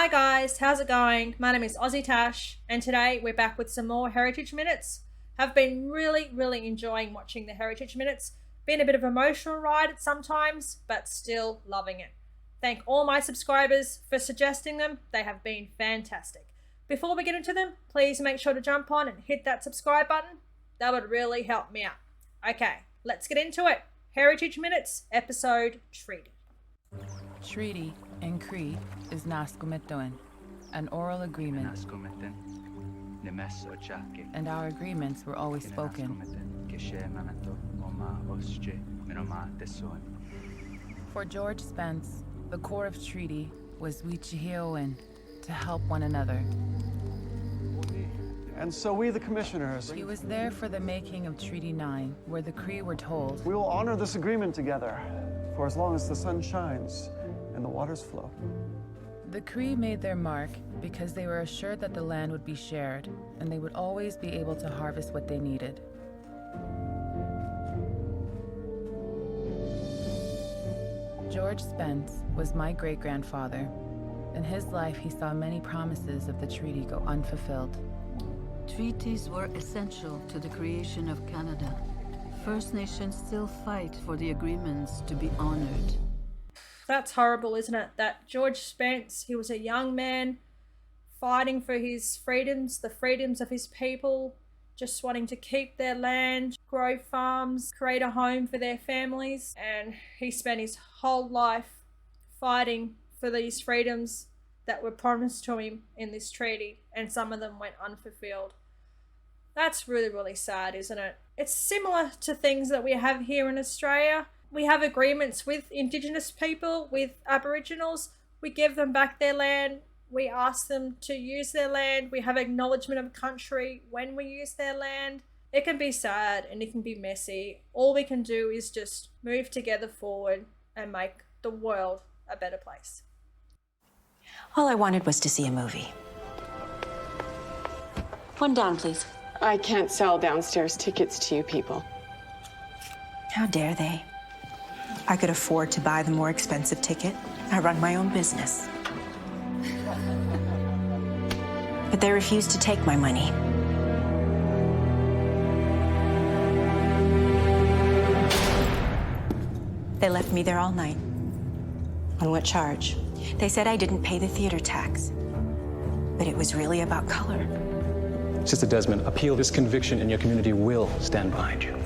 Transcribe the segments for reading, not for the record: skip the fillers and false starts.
Hi guys, how's it going? My name is AussieTash and today we're back with some more Heritage Minutes. Have been really enjoying watching the Heritage Minutes. Been a bit of an emotional ride at sometimes, but still loving it. Thank all my subscribers for suggesting them. They have been fantastic. Before we get into them, please make sure to jump on and hit that subscribe button. That would really help me out. Okay, let's get into it. Heritage Minutes, episode Treaty. Treaty in Cree is Naskometoin, an oral agreement, and our agreements were always spoken. For George Spence, the core of treaty was Wichihioin, to help one another. And so we, the commissioners... He was there for the making of Treaty 9, where the Cree were told... We will honor this agreement together, for as long as the sun shines and the waters flow. The Cree made their mark because they were assured that the land would be shared, and they would always be able to harvest what they needed. George Spence was my great-grandfather. In his life, he saw many promises of the treaty go unfulfilled. Treaties were essential to the creation of Canada. First Nations still fight for the agreements to be honored. That's horrible, isn't it? That George Spence, he was a young man fighting for his freedoms, the freedoms of his people, just wanting to keep their land, grow farms, create a home for their families. And he spent his whole life fighting for these freedoms that were promised to him in this treaty, and some of them went unfulfilled. That's really sad, isn't it? It's similar to things that we have here in Australia. We have agreements with Indigenous people, with Aboriginals. We give them back their land. We ask them to use their land. We have acknowledgement of country when we use their land. It can be sad and it can be messy. All we can do is just move together forward and make the world a better place. All I wanted was to see a movie. One down, please. I can't sell downstairs tickets to you people. How dare they? I could afford to buy the more expensive ticket. I run my own business. But they refused to take my money. They left me there all night. On what charge? They said I didn't pay the theater tax. But it was really about color. Sister Desmond, appeal this conviction and your community will stand behind you.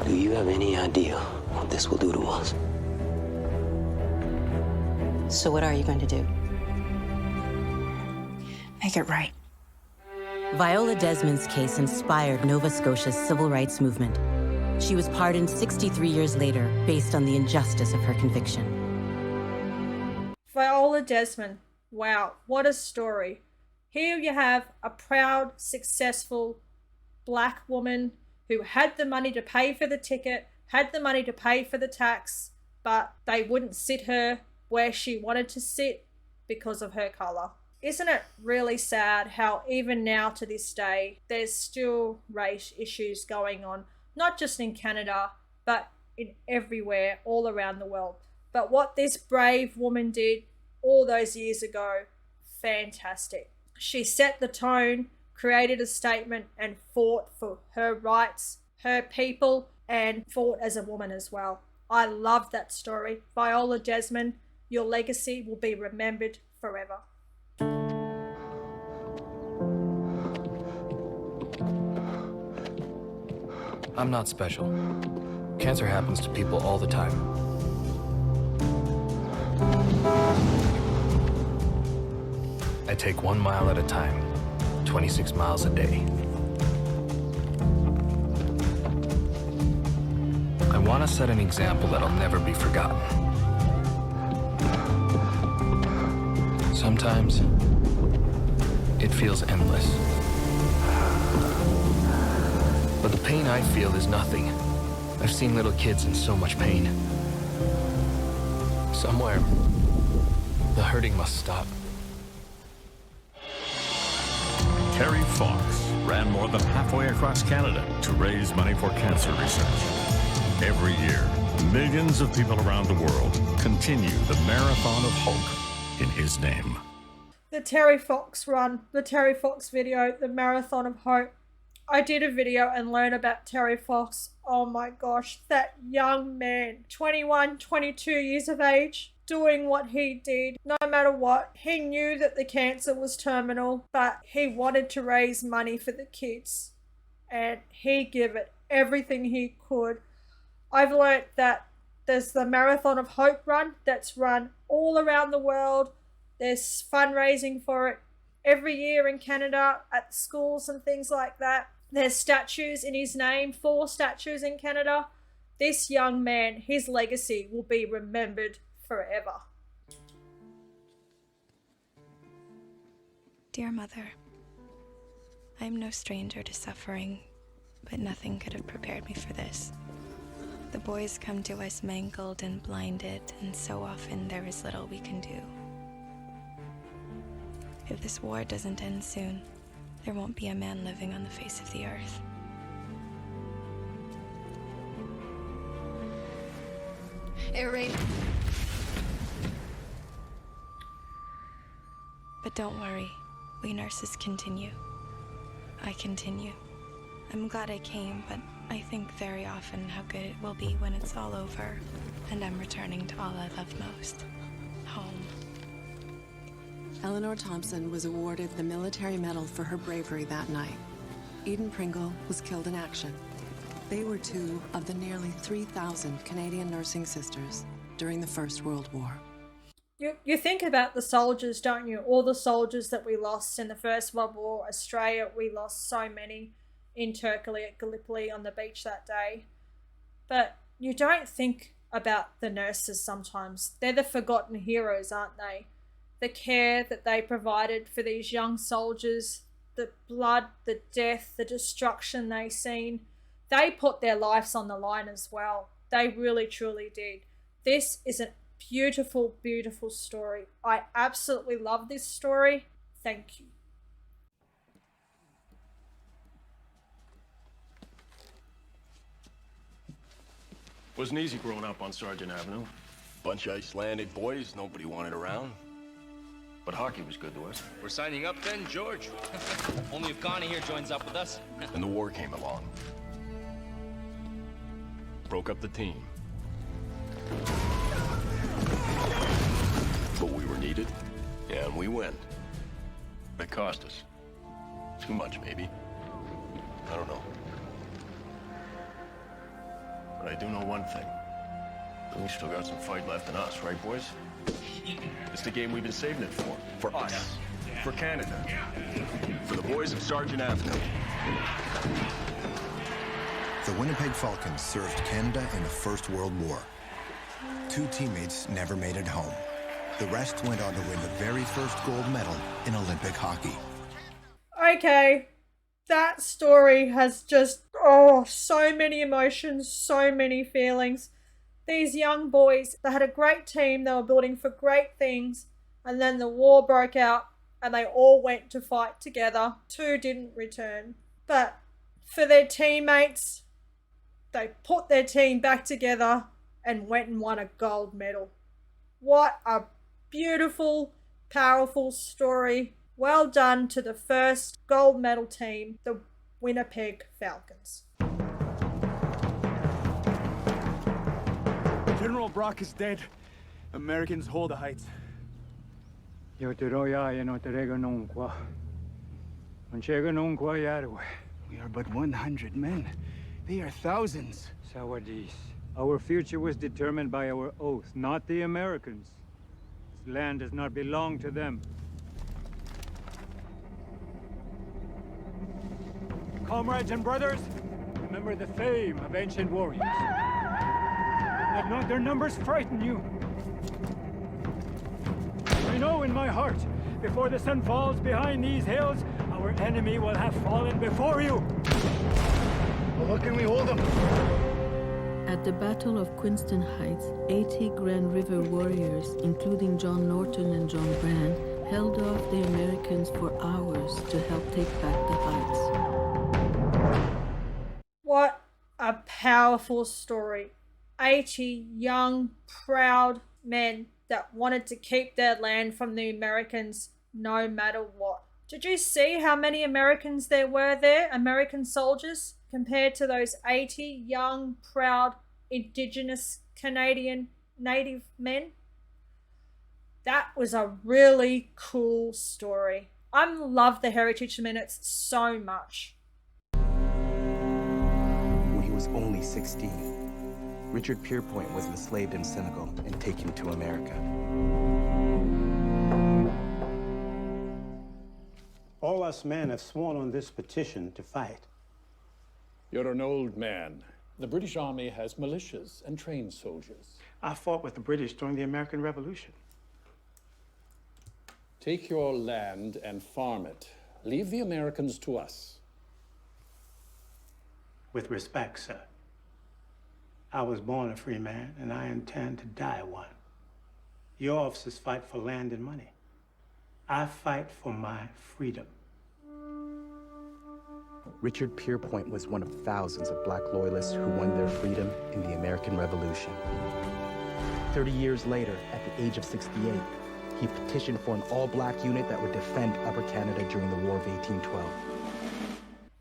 Do you have any idea what this will do to us? So what are you going to do? Make it right. Viola Desmond's case inspired Nova Scotia's civil rights movement. She was pardoned 63 years later based on the injustice of her conviction. Viola Desmond. Wow, what a story. Here you have a proud, successful black woman who had the money to pay for the ticket, had the money to pay for the tax, but they wouldn't sit her where she wanted to sit because of her colour. Isn't it really sad how even now to this day, there's still race issues going on, not just in Canada, but in everywhere, all around the world. But what this brave woman did all those years ago, fantastic. She set the tone, created a statement, and fought for her rights, her people, and fought as a woman as well. I love that story. Viola Desmond, your legacy will be remembered forever. I'm not special. Cancer happens to people all the time. I take 1 mile at a time, 26 miles a day. I want to set an example that'll never be forgotten. Sometimes, it feels endless. But the pain I feel is nothing. I've seen little kids in so much pain. Somewhere, the hurting must stop. Terry Fox ran more than halfway across Canada to raise money for cancer research. Every year, millions of people around the world continue the marathon of hope in his name. The Terry Fox run, the Terry Fox video, the Marathon of Hope. I did a video and learned about Terry Fox. Oh my gosh, that young man, 21, 22 years of age, doing what he did, no matter what. He knew that the cancer was terminal, but he wanted to raise money for the kids. And he gave it everything he could. I've learned that there's the Marathon of Hope run that's run all around the world. There's fundraising for it every year in Canada at schools and things like that. There's statues in his name, 4 statues in Canada. This young man, his legacy will be remembered forever. Dear Mother, I am no stranger to suffering, but nothing could have prepared me for this. The boys come to us mangled and blinded, and so often there is little we can do. If this war doesn't end soon, there won't be a man living on the face of the earth. Air raid. But don't worry, we nurses continue. I continue. I'm glad I came, but I think very often how good it will be when it's all over and I'm returning to all I love most, home. Eleanor Thompson was awarded the Military Medal for her bravery that night. Eden Pringle was killed in action. They were 2 of the nearly 3,000 Canadian nursing sisters during the First World War. You think about the soldiers, don't you? All the soldiers that we lost in the First World War. Australia, we lost so many in Turkey at Gallipoli on the beach that day. But you don't think about the nurses sometimes. They're the forgotten heroes, aren't they? The care that they provided for these young soldiers, the blood, the death, the destruction they seen. They put their lives on the line as well. They really, truly did. This is a beautiful, beautiful story. I absolutely love this story. Thank you. Wasn't easy growing up on Sargent Avenue. Bunch of Icelandic boys, nobody wanted around. But hockey was good to us. We're signing up then, George. Only if Connie here joins up with us. And the war came along. Broke up the team. But we were needed, and we went. It cost us. Too much, maybe. I don't know. But I do know one thing. We still got some fight left in us, right, boys? It's the game we've been saving it for. For us. For Canada. For the boys of Sargent Avenue. The Winnipeg Falcons served Canada in the First World War. 2 teammates never made it home. The rest went on to win the very first gold medal in Olympic hockey. Okay, that story has just, so many emotions, so many feelings. These young boys, they had a great team, they were building for great things, and then the war broke out and they all went to fight together. 2 didn't return. But for their teammates, they put their team back together and went and won a gold medal. What a beautiful, powerful story. Well done to the first gold medal team, the Winnipeg Falcons. General Brock is dead. Americans hold the heights. We are but 100 men. They are thousands. Sawadis. Our future was determined by our oath, not the Americans. This land does not belong to them. Comrades and brothers, remember the fame of ancient warriors. Let not their numbers frighten you. I know in my heart, before the sun falls behind these hills, our enemy will have fallen before you. Well, how can we hold them? At the Battle of Queenston Heights, 80 Grand River warriors, including John Norton and John Brand, held off the Americans for hours to help take back the heights. What a powerful story. 80 young, proud men that wanted to keep their land from the Americans no matter what. Did you see how many Americans there were there, American soldiers, compared to those 80 young, proud, Indigenous Canadian Native men? That was a really cool story. I love the Heritage Minutes so much. When he was only 16, Richard Pierpoint was enslaved in Senegal and taken to America. All us men have sworn on this petition to fight. You're an old man. The British Army has militias and trained soldiers. I fought with the British during the American Revolution. Take your land and farm it. Leave the Americans to us. With respect, sir. I was born a free man, and I intend to die one. Your officers fight for land and money. I fight for my freedom. Richard Pierpoint was one of thousands of black loyalists who won their freedom in the American Revolution. 30 years later, at the age of 68, he petitioned for an all-black unit that would defend Upper Canada during the War of 1812.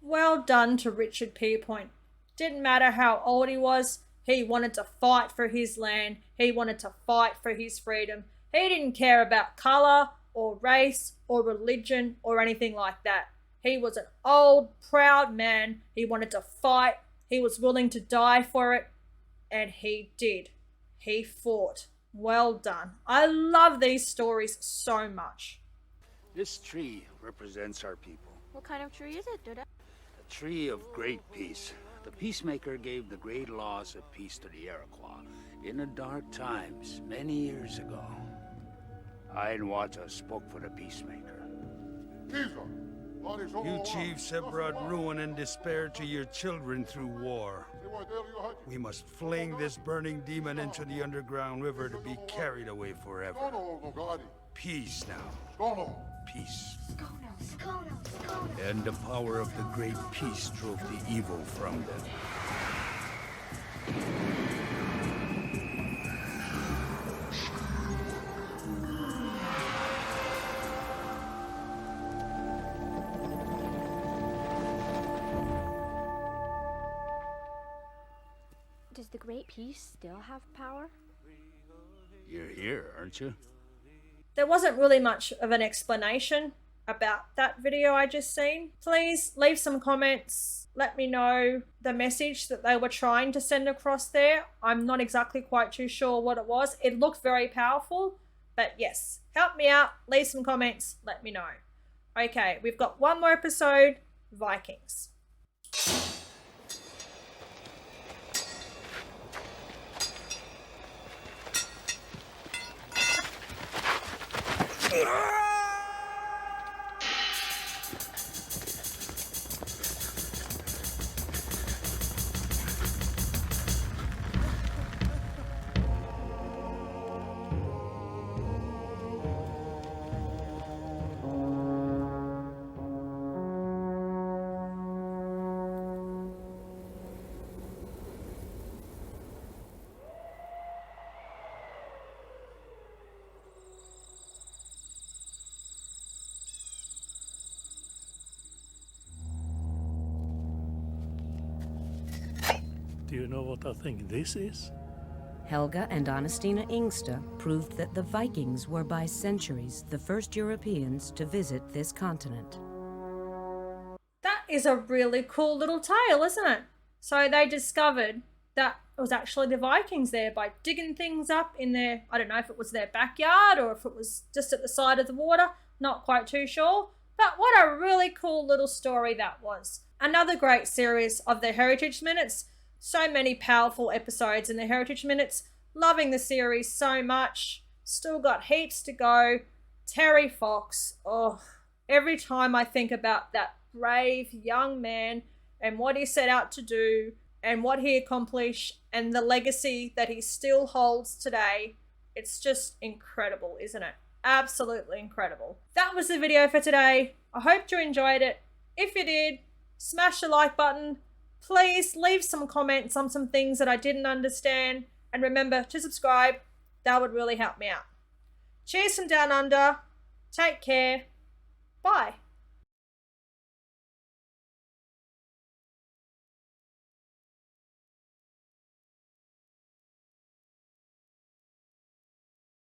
Well done to Richard Pierpoint. Didn't matter how old he was, he wanted to fight for his land. He wanted to fight for his freedom. He didn't care about colour or race or religion or anything like that. He was an old, proud man. He wanted to fight. He was willing to die for it. And he did. He fought. Well done. I love these stories so much. This tree represents our people. What kind of tree is it, Duda? A tree of great peace. The peacemaker gave the great laws of peace to the Iroquois in the dark times, many years ago. I and Wata spoke for the peacemaker. You chiefs have brought ruin and despair to your children through war. We must fling this burning demon into the underground river to be carried away forever. Peace now. Peace. And the power of the great peace drove the evil from them. Does the Great Peace still have power? You're here, aren't you? There wasn't really much of an explanation about that video I just seen. Please leave some comments. Let me know the message that they were trying to send across there. I'm not exactly quite too sure what it was. It looked very powerful, but yes, help me out. Leave some comments. Let me know. Okay, we've got one more episode, Vikings. Do you know what I think this is? Helga and Anastina Ingsta proved that the Vikings were by centuries the first Europeans to visit this continent. That is a really cool little tale, isn't it? So they discovered that it was actually the Vikings there by digging things up in their, I don't know if it was their backyard or if it was just at the side of the water, not quite too sure. But what a really cool little story that was. Another great series of the Heritage Minutes. So many powerful episodes in the Heritage Minutes. Loving the series so much. Still got heaps to go. Terry Fox. Oh, every time I think about that brave young man and what he set out to do and what he accomplished and the legacy that he still holds today, it's just incredible, isn't it? Absolutely incredible. That was the video for today. I hope you enjoyed it. If you did, smash the like button. Please leave some comments on some things that I didn't understand. And remember to subscribe. That would really help me out. Cheers from down under. Take care. Bye.